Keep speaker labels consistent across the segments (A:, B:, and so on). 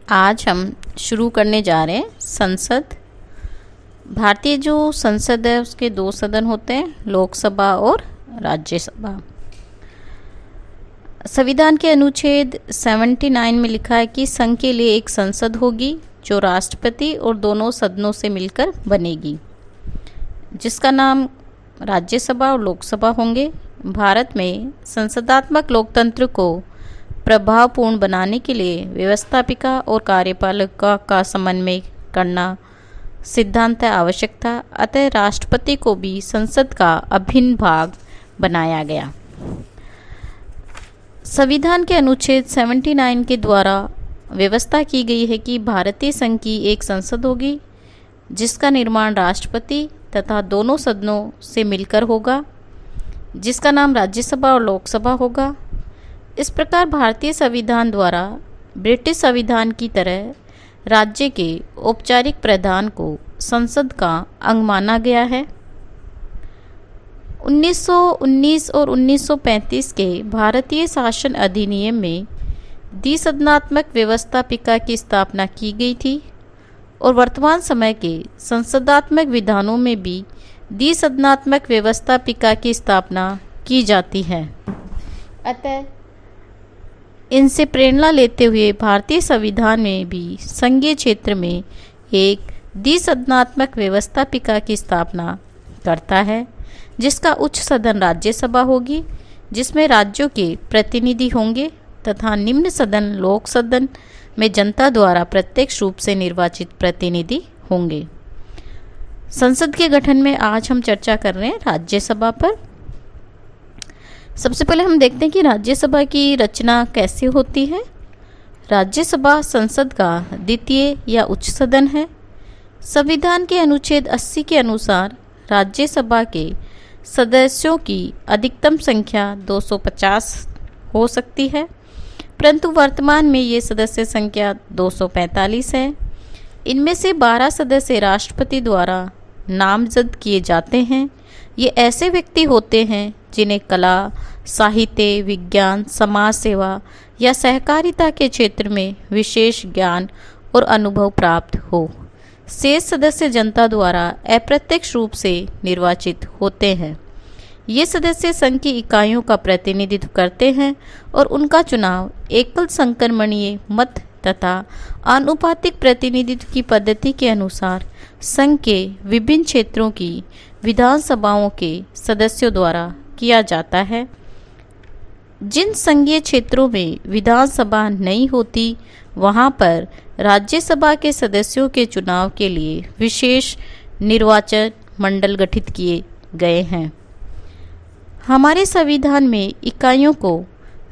A: आज हम शुरू करने जा रहे हैं संसद। भारतीय जो संसद है उसके दो सदन होते हैं, लोकसभा और राज्यसभा। संविधान के अनुच्छेद 79 में लिखा है कि संघ के लिए एक संसद होगी जो राष्ट्रपति और दोनों सदनों से मिलकर बनेगी, जिसका नाम राज्यसभा और लोकसभा होंगे। भारत में संसदात्मक लोकतंत्र को प्रभावपूर्ण बनाने के लिए व्यवस्थापिका और कार्यपालिका का समन्वय करना सिद्धांत आवश्यक था। अतः राष्ट्रपति को भी संसद का अभिन्न भाग बनाया गया। संविधान के अनुच्छेद 79 के द्वारा व्यवस्था की गई है कि भारतीय संघ की एक संसद होगी जिसका निर्माण राष्ट्रपति तथा दोनों सदनों से मिलकर होगा, जिसका नाम राज्यसभा और लोकसभा होगा। इस प्रकार भारतीय संविधान द्वारा ब्रिटिश संविधान की तरह राज्य के औपचारिक प्रधान को संसद का अंग माना गया है। 1919 और 1935 के भारतीय शासन अधिनियम में द्विसदनात्मक व्यवस्थापिका की स्थापना की गई थी और वर्तमान समय के संसदात्मक विधानों में भी द्विसदनात्मक व्यवस्थापिका की स्थापना की जाती है। अतः इनसे प्रेरणा लेते हुए भारतीय संविधान में भी संघीय क्षेत्र में एक द्विसदनात्मक व्यवस्थापिका की स्थापना करता है, जिसका उच्च सदन राज्यसभा होगी, जिसमें राज्यों के प्रतिनिधि होंगे तथा निम्न सदन लोक सदन में जनता द्वारा प्रत्यक्ष रूप से निर्वाचित प्रतिनिधि होंगे। संसद के गठन में आज हम चर्चा कर रहे हैं राज्यसभा पर। सबसे पहले हम देखते हैं कि राज्यसभा की रचना कैसे होती है। राज्यसभा संसद का द्वितीय या उच्च सदन है। संविधान के अनुच्छेद 80 के अनुसार राज्यसभा के सदस्यों की अधिकतम संख्या 250 हो सकती है, परंतु वर्तमान में ये सदस्य संख्या 245 है। इनमें से 12 सदस्य राष्ट्रपति द्वारा नामजद किए जाते हैं। ये ऐसे व्यक्ति होते हैं जिन्हें कला, साहित्य, विज्ञान, समाज सेवा या सहकारिता के क्षेत्र में विशेष ज्ञान और अनुभव प्राप्त हो। शेष सदस्य जनता द्वारा अप्रत्यक्ष रूप से निर्वाचित होते हैं। ये सदस्य संघ की इकाइयों का प्रतिनिधित्व करते हैं और उनका चुनाव एकल संक्रमणीय मत तथा आनुपातिक प्रतिनिधित्व की पद्धति के अनुसार संघ के विभिन्न क्षेत्रों की विधानसभाओं के सदस्यों द्वारा किया जाता है। जिन संघीय क्षेत्रों में विधानसभा नहीं होती, वहां पर राज्यसभा के सदस्यों के चुनाव के लिए विशेष निर्वाचन मंडल गठित किए गए हैं। हमारे संविधान में इकाइयों को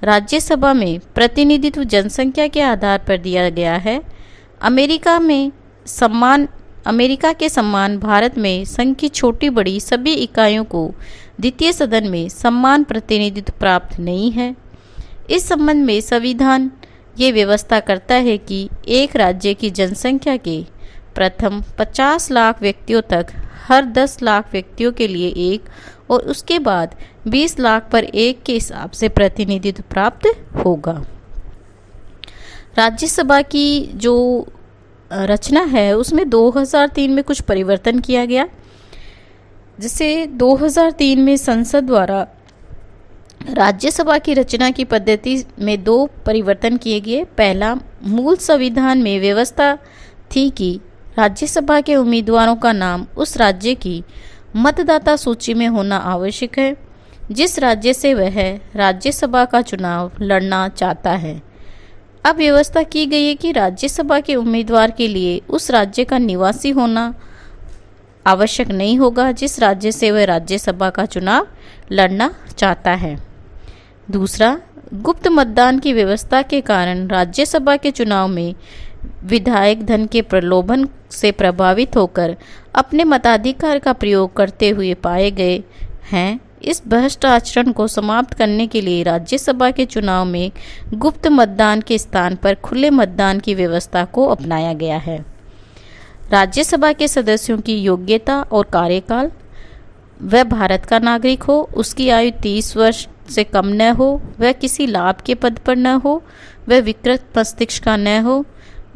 A: राज्यसभा में प्रतिनिधित्व जनसंख्या के आधार पर दिया गया है। अमेरिका के समान भारत में संघ की छोटी बड़ी सभी इकाइयों को द्वितीय सदन में समान प्रतिनिधित्व प्राप्त नहीं है। इस संबंध में संविधान ये व्यवस्था करता है कि एक राज्य की जनसंख्या के प्रथम 50 लाख व्यक्तियों तक हर 10 लाख व्यक्तियों के लिए एक और उसके बाद 20 लाख पर एक के हिसाब से प्रतिनिधित्व प्राप्त होगा। राज्यसभा की जो रचना है उसमें 2003 में कुछ परिवर्तन किया गया, जिसे 2003 में संसद द्वारा राज्यसभा की रचना की पद्धति में 2 परिवर्तन किए गए। पहला, मूल संविधान में व्यवस्था थी कि राज्यसभा के उम्मीदवारों का नाम उस राज्य की मतदाता सूची में होना आवश्यक है जिस राज्य से वह राज्यसभा का चुनाव लड़ना चाहता है। अब व्यवस्था की गई है कि राज्यसभा के उम्मीदवार के लिए उस राज्य का निवासी होना आवश्यक नहीं होगा जिस राज्य से वह राज्यसभा का चुनाव लड़ना चाहता है। दूसरा, गुप्त मतदान की व्यवस्था के कारण राज्यसभा के चुनाव में विधायक धन के प्रलोभन से प्रभावित होकर अपने मताधिकार का प्रयोग करते हुए पाए गए हैं। इस भ्रष्ट आचरण को समाप्त करने के लिए राज्यसभा के चुनाव में गुप्त मतदान के स्थान पर खुले मतदान की व्यवस्था को अपनाया गया है। राज्यसभा के सदस्यों की योग्यता और कार्यकाल, वह भारत का नागरिक हो, उसकी आयु 30 वर्ष से कम न हो, वह किसी लाभ के पद पर न हो, वह विकृत मस्तिष्क का न हो,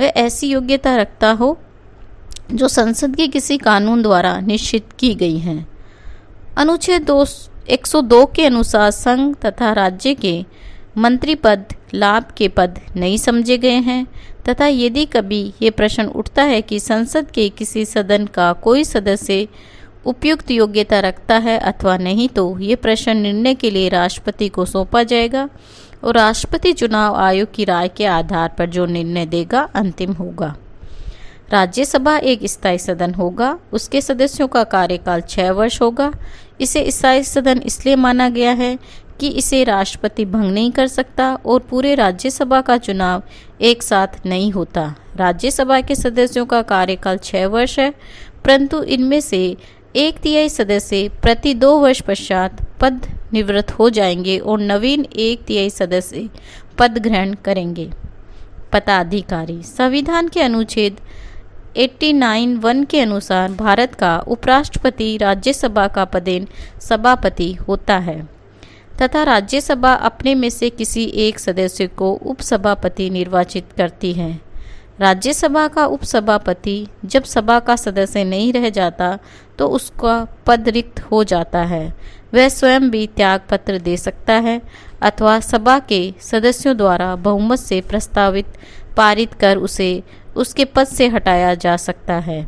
A: वह ऐसी योग्यता रखता हो जो संसद के किसी कानून द्वारा निश्चित की गई है। अनुच्छेद 102 के अनुसार संघ तथा राज्य के मंत्री पद लाभ के पद नहीं समझे गए हैं तथा यदि कभी ये प्रश्न उठता है कि संसद के किसी सदन का कोई सदस्य उपयुक्त योग्यता रखता है अथवा नहीं, तो ये प्रश्न निर्णय के लिए राष्ट्रपति को सौंपा जाएगा और राष्ट्रपति चुनाव आयोग की राय के आधार पर जो निर्णय देगा अंतिम होगा। राज्यसभा एक स्थायी सदन होगा। उसके सदस्यों का कार्यकाल 6 वर्ष होगा। इसे स्थायी सदन इसलिए माना गया है कि इसे राष्ट्रपति भंग नहीं कर सकता और पूरे राज्यसभा का चुनाव एक साथ नहीं होता। राज्यसभा के सदस्यों का कार्यकाल 6 वर्ष है, परंतु इनमें से 1/3 सदस्य प्रति 2 वर्ष पश्चात पद निवृत्त हो जाएंगे और नवीन 1/3 सदस्य पद ग्रहण करेंगे। पदाधिकारी संविधान के अनुच्छेद 89(1) के अनुसार भारत का उपराष्ट्रपति राज्यसभा का पदेन सभापति होता है तथा राज्यसभा अपने में से किसी एक सदस्य को उपसभापति निर्वाचित करती है। राज्यसभा का उपसभापति जब सभा का सदस्य नहीं रह जाता तो उसका पद रिक्त हो जाता है। वह स्वयं भी त्याग पत्र दे सकता है अथवा सभा के सदस्यों द्वारा बहुमत से प्रस्तावित पारित कर उसे उसके पद से हटाया जा सकता है।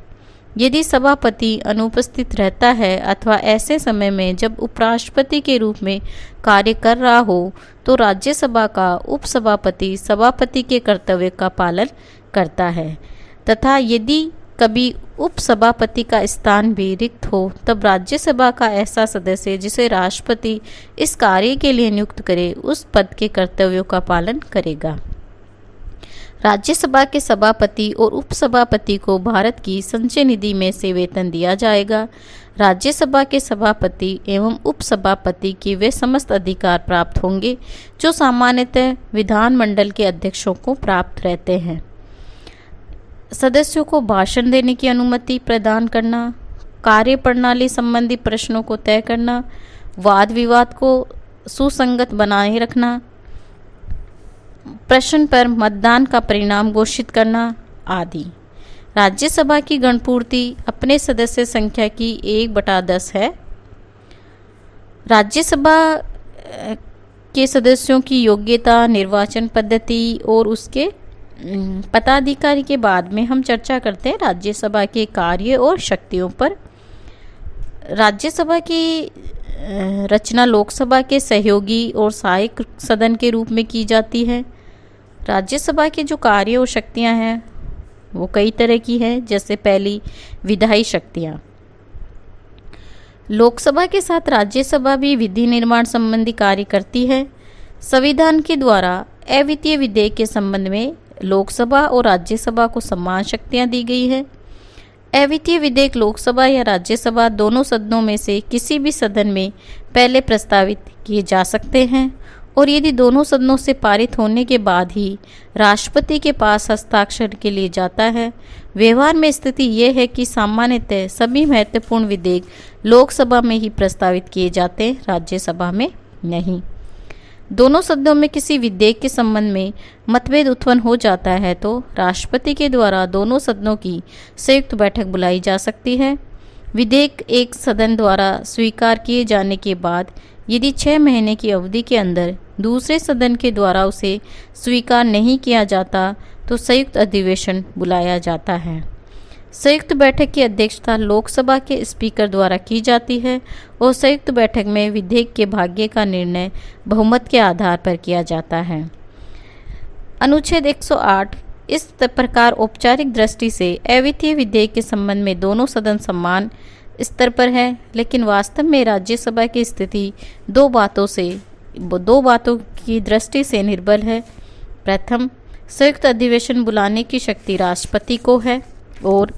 A: यदि सभापति अनुपस्थित रहता है अथवा ऐसे समय में जब उपराष्ट्रपति के रूप में कार्य कर रहा हो तो राज्यसभा का उपसभापति सभापति के कर्तव्य का पालन करता है तथा यदि कभी उपसभापति का स्थान भी रिक्त हो तब राज्यसभा का ऐसा सदस्य जिसे राष्ट्रपति इस कार्य के लिए नियुक्त करे उस पद के कर्तव्यों का पालन करेगा। राज्यसभा के सभापति और उपसभापति को भारत की संचय निधि में से वेतन दिया जाएगा। राज्यसभा के सभापति एवं उपसभापति के वे समस्त अधिकार प्राप्त होंगे जो सामान्यतः विधानमंडल के अध्यक्षों को प्राप्त रहते हैं। सदस्यों को भाषण देने की अनुमति प्रदान करना, कार्य प्रणाली संबंधी प्रश्नों को तय करना, वाद विवाद को सुसंगत बनाए रखना, प्रश्न पर मतदान का परिणाम घोषित करना आदि। राज्यसभा की गणपूर्ति अपने सदस्य संख्या की 1/10 है। राज्यसभा के सदस्यों की योग्यता, निर्वाचन पद्धति और उसके पदाधिकारी के बाद में हम चर्चा करते हैं राज्यसभा के कार्य और शक्तियों पर। राज्यसभा की रचना लोकसभा के सहयोगी और सहायक सदन के रूप में की जाती है। राज्यसभा के जो कार्य और शक्तियां हैं वो कई तरह की हैं। जैसे पहली, विधायी शक्तियां। लोकसभा के साथ राज्यसभा भी विधि निर्माण संबंधी कार्य करती है। संविधान के द्वारा अवित्तीय विधेयक के संबंध में लोकसभा और राज्यसभा को समान शक्तियां दी गई है। अवित्तीय विधेयक लोकसभा या राज्यसभा दोनों सदनों में से किसी भी सदन में पहले प्रस्तावित किए जा सकते हैं और यदि दोनों सदनों से पारित होने के बाद ही राष्ट्रपति के पास हस्ताक्षर के लिए जाता है। व्यवहार में स्थिति यह है कि सामान्यतः सभी महत्वपूर्ण विधेयक लोकसभा में ही प्रस्तावित किए जाते हैं, राज्यसभा में नहीं। दोनों सदनों में किसी विधेयक के संबंध में मतभेद उत्पन्न हो जाता है तो राष्ट्रपति के द्वारा दोनों सदनों की संयुक्त बैठक बुलाई जा सकती है। विधेयक एक सदन द्वारा स्वीकार किए जाने के बाद यदि 6 महीने की अवधि के अंदर दूसरे सदन के द्वारा उसे स्वीकार नहीं किया जाता तो संयुक्त अधिवेशन बुलाया जाता है। संयुक्त बैठक की अध्यक्षता लोकसभा के स्पीकर द्वारा की जाती है और संयुक्त बैठक में विधेयक के भाग्य का निर्णय बहुमत के आधार पर किया जाता है। अनुच्छेद 108 इस प्रकार औपचारिक दृष्टि से अवित्तीय विधेयक के संबंध में दोनों सदन समान स्तर पर है, लेकिन वास्तव में राज्यसभा की स्थिति दो बातों की दृष्टि से निर्बल है। प्रथम, संयुक्त अधिवेशन बुलाने की शक्ति राष्ट्रपति को है और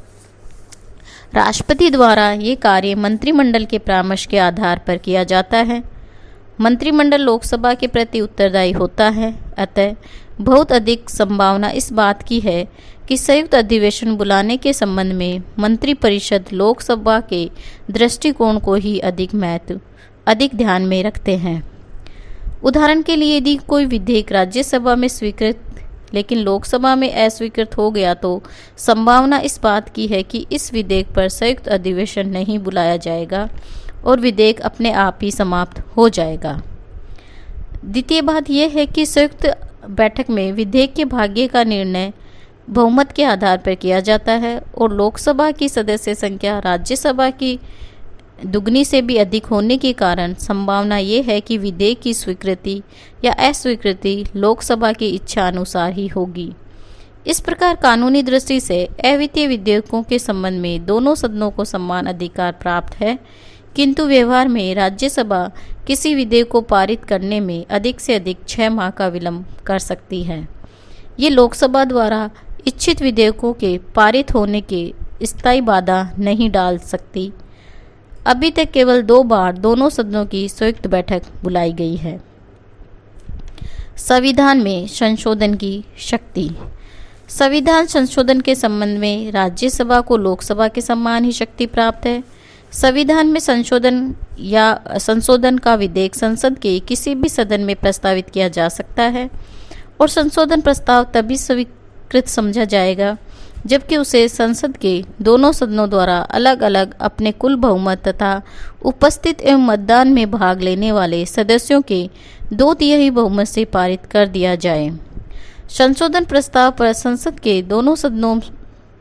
A: राष्ट्रपति द्वारा ये कार्य मंत्रिमंडल के परामर्श के आधार पर किया जाता है। मंत्रिमंडल लोकसभा के प्रति उत्तरदायी होता है, अतः बहुत अधिक संभावना इस बात की है कि संयुक्त अधिवेशन बुलाने के संबंध में मंत्रिपरिषद लोकसभा के दृष्टिकोण को ही अधिक ध्यान में रखते हैं। उदाहरण के लिए यदि कोई विधेयक राज्यसभा में स्वीकृत लेकिन लोकसभा में अस्वीकृत हो गया तो संभावना इस बात की है कि इस विधेयक पर संयुक्त अधिवेशन नहीं बुलाया जाएगा और विधेयक अपने आप ही समाप्त हो जाएगा। द्वितीय बात यह है कि संयुक्त बैठक में विधेयक के भाग्य का निर्णय बहुमत के आधार पर किया जाता है और लोकसभा की सदस्य संख्या राज्यसभा की दुगनी से भी अधिक होने के कारण संभावना ये है कि विधेयक की स्वीकृति या अस्वीकृति लोकसभा की इच्छा अनुसार ही होगी। इस प्रकार कानूनी दृष्टि से अवित्तीय विधेयकों के संबंध में दोनों सदनों को समान अधिकार प्राप्त है, किंतु व्यवहार में राज्यसभा किसी विधेयक को पारित करने में अधिक से अधिक 6 माह का विलंब कर सकती है। ये लोकसभा द्वारा इच्छित विधेयकों के पारित होने के स्थायी बाधा नहीं डाल सकती। अभी तक केवल 2 बार दोनों सदनों की संयुक्त बैठक बुलाई गई है। संविधान में संशोधन की शक्ति। संविधान संशोधन के संबंध में राज्यसभा को लोकसभा के समान ही शक्ति प्राप्त है। संविधान में संशोधन का विधेयक संसद के किसी भी सदन में प्रस्तावित किया जा सकता है और संशोधन प्रस्ताव तभी स्वीकृत समझा जाएगा जबकि उसे संसद के दोनों सदनों द्वारा अलग अलग अपने कुल बहुमत तथा उपस्थित एवं मतदान में भाग लेने वाले सदस्यों के 2/3 बहुमत से पारित कर दिया जाए। संशोधन प्रस्ताव पर संसद के दोनों सदनों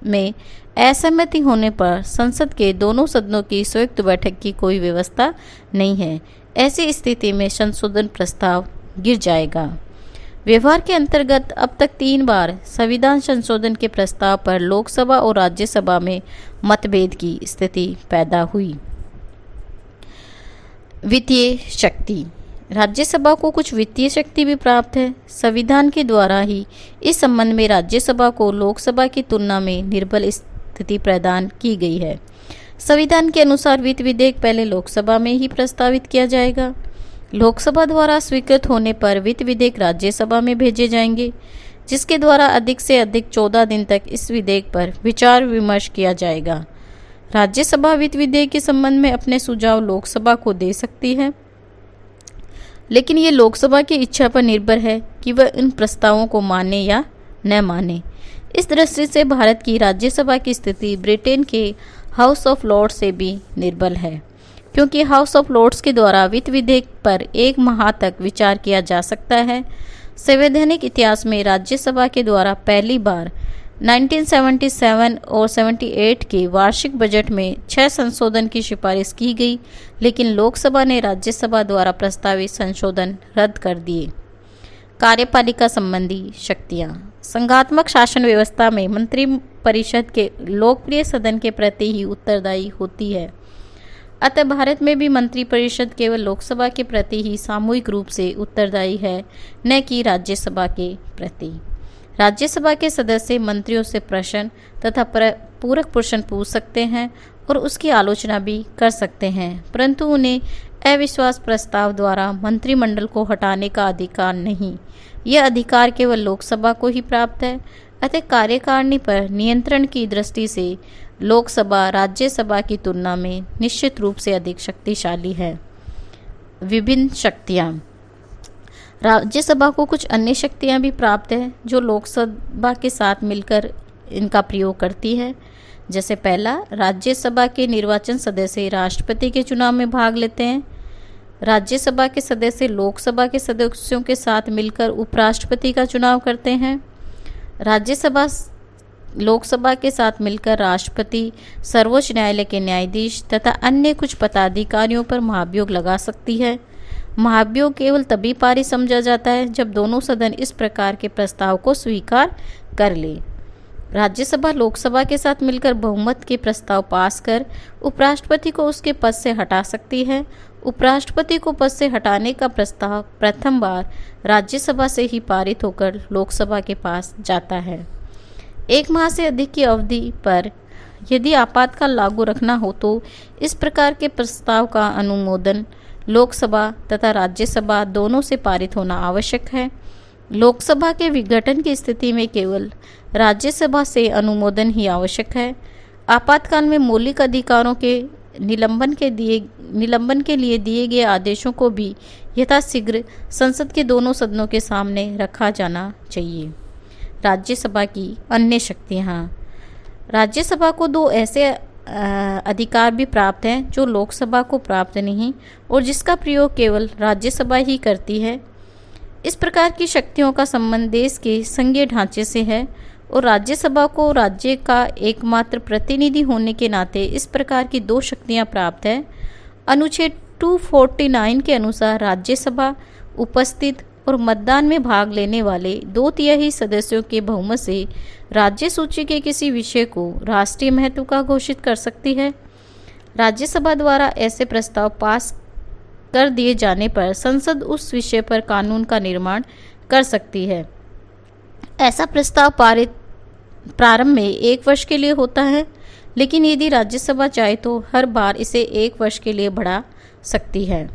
A: में असहमति होने पर संसद के दोनों सदनों की संयुक्त बैठक की कोई व्यवस्था नहीं है। ऐसी स्थिति में संशोधन प्रस्ताव गिर जाएगा। व्यवहार के अंतर्गत अब तक 3 बार संविधान संशोधन के प्रस्ताव पर लोकसभा और राज्यसभा में मतभेद की स्थिति पैदा हुई। वित्तीय शक्ति। राज्यसभा को कुछ वित्तीय शक्ति भी प्राप्त है। संविधान के द्वारा ही इस संबंध में राज्यसभा को लोकसभा की तुलना में निर्बल स्थिति प्रदान की गई है। संविधान के अनुसार वित्त विधेयक पहले लोकसभा में ही प्रस्तावित किया जाएगा। लोकसभा द्वारा स्वीकृत होने पर वित्त विधेयक राज्यसभा में भेजे जाएंगे, जिसके द्वारा अधिक से अधिक 14 दिन तक इस विधेयक पर विचार विमर्श किया जाएगा। राज्यसभा वित्त विधेयक के संबंध में अपने सुझाव लोकसभा को दे सकती है, लेकिन ये लोकसभा की इच्छा पर निर्भर है कि वह इन प्रस्तावों को माने या न माने। इस दृष्टि से भारत की राज्यसभा की स्थिति ब्रिटेन के हाउस ऑफ लॉर्ड्स से भी निर्बल है, क्योंकि हाउस ऑफ लॉर्ड्स के द्वारा वित्त विधेयक पर 1 माह तक विचार किया जा सकता है। संवैधानिक इतिहास में राज्यसभा के द्वारा पहली बार 1977 और 78 के वार्षिक बजट में 6 संशोधन की सिफारिश की गई, लेकिन लोकसभा ने राज्यसभा द्वारा प्रस्तावित संशोधन रद्द कर दिए। कार्यपालिका संबंधी शक्तियाँ। संघात्मक शासन व्यवस्था में मंत्रिपरिषद के लोकप्रिय सदन के प्रति ही उत्तरदायी होती है। अतः भारत में भी मंत्रिपरिषद केवल लोकसभा के प्रति ही सामूहिक रूप से उत्तरदायी है, न कि राज्यसभा के प्रति। राज्यसभा के सदस्य मंत्रियों से प्रश्न तथा पूरक प्रश्न पूछ सकते हैं और उसकी आलोचना भी कर सकते हैं, परंतु उन्हें अविश्वास प्रस्ताव द्वारा मंत्रिमंडल को हटाने का अधिकार नहीं। यह अधिकार केवल लोकसभा को ही प्राप्त है। अतः कार्यकारिणी पर नियंत्रण की दृष्टि से लोकसभा राज्यसभा की तुलना में निश्चित रूप से अधिक शक्तिशाली है। विभिन्न शक्तियाँ। राज्यसभा को कुछ अन्य शक्तियाँ भी प्राप्त है जो लोकसभा के साथ मिलकर इनका प्रयोग करती है। जैसे पहला, राज्यसभा के निर्वाचन सदस्य राष्ट्रपति के चुनाव में भाग लेते हैं। राज्यसभा के सदस्य लोकसभा के सदस्यों के साथ मिलकर उपराष्ट्रपति का चुनाव करते हैं। राज्यसभा लोकसभा के साथ मिलकर राष्ट्रपति, सर्वोच्च न्यायालय के न्यायाधीश तथा अन्य कुछ पदाधिकारियों पर महाभियोग लगा सकती है। महाभियोग केवल तभी पारित समझा जाता है जब दोनों सदन इस प्रकार के प्रस्ताव को स्वीकार कर ले। राज्यसभा लोकसभा के साथ मिलकर बहुमत के प्रस्ताव पास कर उपराष्ट्रपति को उसके पद से हटा सकती है। उपराष्ट्रपति को पद से हटाने का प्रस्ताव प्रथम बार राज्यसभा से ही पारित होकर लोकसभा के पास जाता है। 1 माह से अधिक की अवधि पर यदि आपातकाल लागू रखना हो तो इस प्रकार के प्रस्ताव का अनुमोदन लोकसभा तथा राज्यसभा दोनों से पारित होना आवश्यक है। लोकसभा के विघटन की स्थिति में केवल राज्यसभा से अनुमोदन ही आवश्यक है। आपातकाल में मौलिक अधिकारों के निलंबन के लिए दिए गए आदेशों को भी यथाशीघ्र संसद के दोनों सदनों के सामने रखा जाना चाहिए। राज्यसभा की अन्य शक्तियाँ। राज्यसभा को दो ऐसे अधिकार भी प्राप्त हैं जो लोकसभा को प्राप्त नहीं और जिसका प्रयोग केवल राज्यसभा ही करती है। इस प्रकार की शक्तियों का संबंध देश के संघीय ढांचे से है और राज्यसभा को राज्य का एकमात्र प्रतिनिधि होने के नाते इस प्रकार की दो शक्तियां प्राप्त है। अनुच्छेद 249 के अनुसार राज्यसभा उपस्थित और मतदान में भाग लेने वाले 2/3 सदस्यों के बहुमत से राज्य सूची के किसी विषय को राष्ट्रीय महत्व का घोषित कर सकती है। राज्यसभा द्वारा ऐसे प्रस्ताव पास कर दिए जाने पर संसद उस विषय पर कानून का निर्माण कर सकती है। ऐसा प्रस्ताव प्रारंभ में 1 वर्ष के लिए होता है, लेकिन यदि राज्यसभा चाहे तो हर बार इसे 1 वर्ष के लिए बढ़ा सकती है।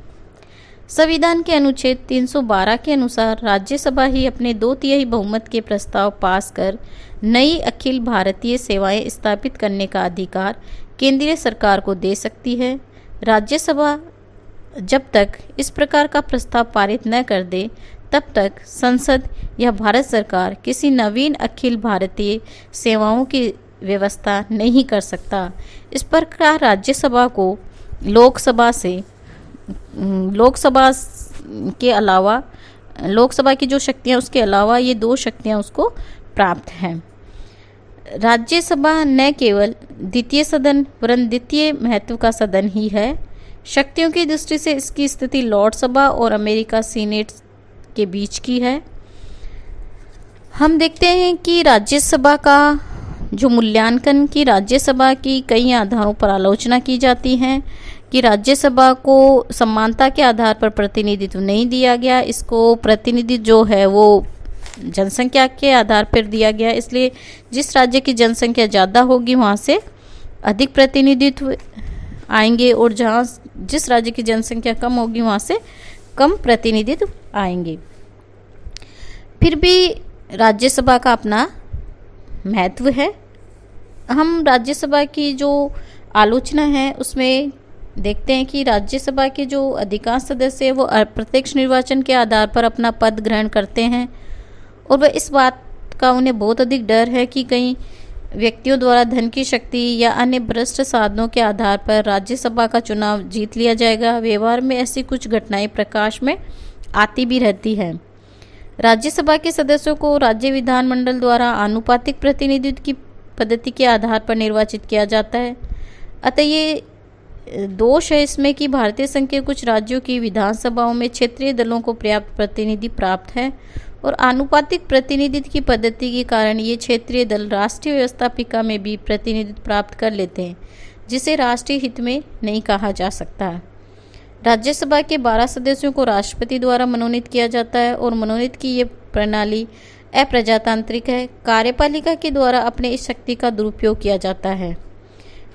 A: संविधान के अनुच्छेद 312 के अनुसार राज्यसभा ही अपने 2/3 बहुमत के प्रस्ताव पास कर नई अखिल भारतीय सेवाएं स्थापित करने का अधिकार केंद्रीय सरकार को दे सकती है। राज्यसभा जब तक इस प्रकार का प्रस्ताव पारित न कर दे तब तक संसद या भारत सरकार किसी नवीन अखिल भारतीय सेवाओं की व्यवस्था नहीं कर सकता। इस प्रकार राज्यसभा को लोकसभा के अलावा लोकसभा की जो शक्तियां उसके अलावा ये 2 शक्तियां उसको प्राप्त हैं। राज्यसभा न केवल द्वितीय सदन वरन द्वितीय महत्व का सदन ही है। शक्तियों की दृष्टि से इसकी स्थिति लॉर्ड सभा और अमेरिका सीनेट के बीच की है। हम देखते हैं कि राज्यसभा का जो मूल्यांकन की राज्यसभा की कई आधारों पर आलोचना की जाती है कि राज्यसभा को समानता के आधार पर प्रतिनिधित्व नहीं दिया गया। इसको प्रतिनिधित्व जो है वो जनसंख्या के आधार पर दिया गया, इसलिए जिस राज्य की जनसंख्या ज़्यादा होगी वहाँ से अधिक प्रतिनिधित्व आएंगे और जिस राज्य की जनसंख्या कम होगी वहाँ से कम प्रतिनिधित्व आएंगे। फिर भी राज्यसभा का अपना महत्व है। हम राज्यसभा की जो आलोचना है उसमें देखते हैं कि राज्यसभा के जो अधिकांश सदस्य हैं वो अप्रत्यक्ष निर्वाचन के आधार पर अपना पद ग्रहण करते हैं और वह इस बात का उन्हें बहुत अधिक डर है कि कई व्यक्तियों द्वारा धन की शक्ति या अन्य भ्रष्ट साधनों के आधार पर राज्यसभा का चुनाव जीत लिया जाएगा। व्यवहार में ऐसी कुछ घटनाएं प्रकाश में आती भी रहती है। राज्यसभा के सदस्यों को राज्य विधानमंडल द्वारा आनुपातिक प्रतिनिधित्व की पद्धति के आधार पर निर्वाचित किया जाता है। अतः ये दोष है इसमें कि भारतीय संघ के कुछ राज्यों की विधानसभाओं में क्षेत्रीय दलों को पर्याप्त प्रतिनिधि प्राप्त है और आनुपातिक प्रतिनिधित्व की पद्धति के कारण ये क्षेत्रीय दल राष्ट्रीय व्यवस्थापिका में भी प्रतिनिधित्व प्राप्त कर लेते हैं, जिसे राष्ट्रीय हित में नहीं कहा जा सकता। राज्यसभा के 12 सदस्यों को राष्ट्रपति द्वारा मनोनीत किया जाता है और मनोनीत की ये प्रणाली अप्रजातांत्रिक है। कार्यपालिका के द्वारा अपने इस शक्ति का दुरुपयोग किया जाता है।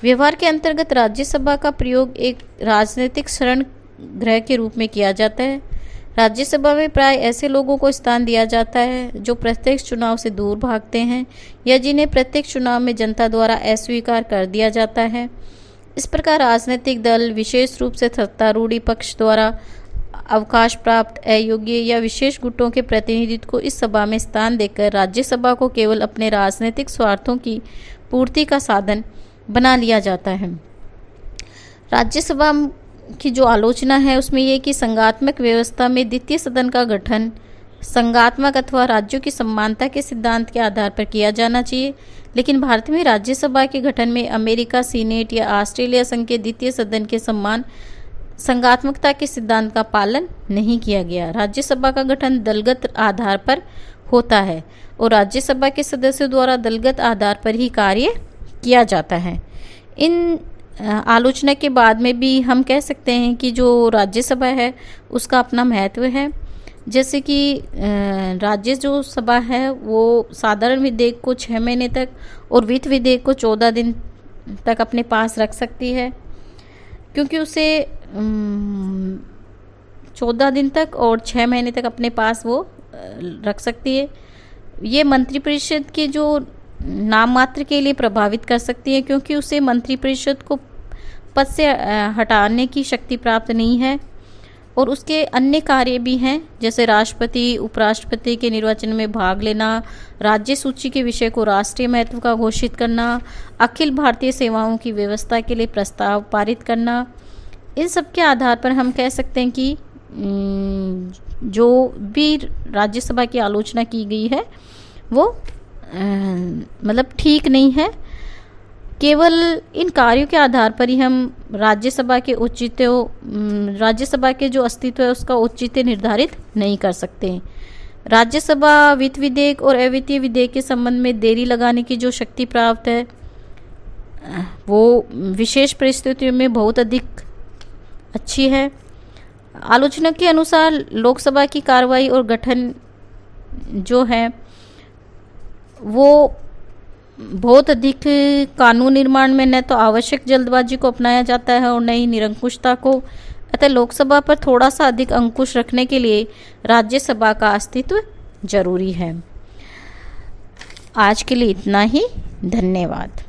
A: व्यवहार के अंतर्गत राज्यसभा का प्रयोग एक राजनीतिक शरण गृह के रूप में किया जाता है। राज्यसभा में प्राय ऐसे लोगों को स्थान दिया जाता है जो प्रत्यक्ष चुनाव से दूर भागते हैं या जिन्हें प्रत्यक्ष चुनाव में जनता द्वारा अस्वीकार कर दिया जाता है। इस प्रकार राजनीतिक दल विशेष रूप से सत्तारूढ़ पक्ष द्वारा अवकाश प्राप्त अयोग्य या विशेष गुटों के प्रतिनिधित्व को इस सभा में स्थान देकर राज्यसभा को केवल अपने राजनीतिक स्वार्थों की पूर्ति का साधन बना लिया जाता है। राज्यसभा की जो आलोचना है उसमें यह कि संघात्मक व्यवस्था में द्वितीय सदन का गठन संघात्मक अथवा राज्यों की समानता के सिद्धांत के आधार पर किया जाना चाहिए, लेकिन भारत में राज्यसभा के गठन में अमेरिका सीनेट या ऑस्ट्रेलिया संघ के द्वितीय सदन के समान संघात्मकता के सिद्धांत का पालन नहीं किया गया। राज्यसभा का गठन दलगत आधार पर होता है और राज्यसभा के सदस्यों द्वारा दलगत आधार पर ही कार्य किया जाता है। इन आलोचना के बाद में भी हम कह सकते हैं कि जो राज्यसभा है उसका अपना महत्व है। जैसे कि राज्य जो सभा है वो साधारण विधेयक को 6 महीने तक और वित्त विधेयक को 14 दिन तक अपने पास रख सकती है, क्योंकि उसे 14 दिन तक और 6 महीने तक अपने पास वो रख सकती है। ये मंत्रिपरिषद के जो नाम मात्र के लिए प्रभावित कर सकती है, क्योंकि उसे मंत्रिपरिषद को पद से हटाने की शक्ति प्राप्त नहीं है और उसके अन्य कार्य भी हैं, जैसे राष्ट्रपति उपराष्ट्रपति के निर्वाचन में भाग लेना, राज्य सूची के विषय को राष्ट्रीय महत्व का घोषित करना, अखिल भारतीय सेवाओं की व्यवस्था के लिए प्रस्ताव पारित करना। इन सब के आधार पर हम कह सकते हैं कि जो भी राज्यसभा की आलोचना की गई है वो मतलब ठीक नहीं है। केवल इन कार्यों के आधार पर ही हम राज्यसभा के जो अस्तित्व है उसका औचित्य निर्धारित नहीं कर सकते। राज्यसभा वित्त विधेयक और अवित्तीय विधेयक के संबंध में देरी लगाने की जो शक्ति प्राप्त है वो विशेष परिस्थितियों में बहुत अधिक अच्छी है। आलोचना के अनुसार लोकसभा की कार्रवाई और गठन जो है वो बहुत अधिक कानून निर्माण में न तो आवश्यक जल्दबाजी को अपनाया जाता है और न ही निरंकुशता को। अतः लोकसभा पर थोड़ा सा अधिक अंकुश रखने के लिए राज्यसभा का अस्तित्व जरूरी है। आज के लिए इतना ही। धन्यवाद।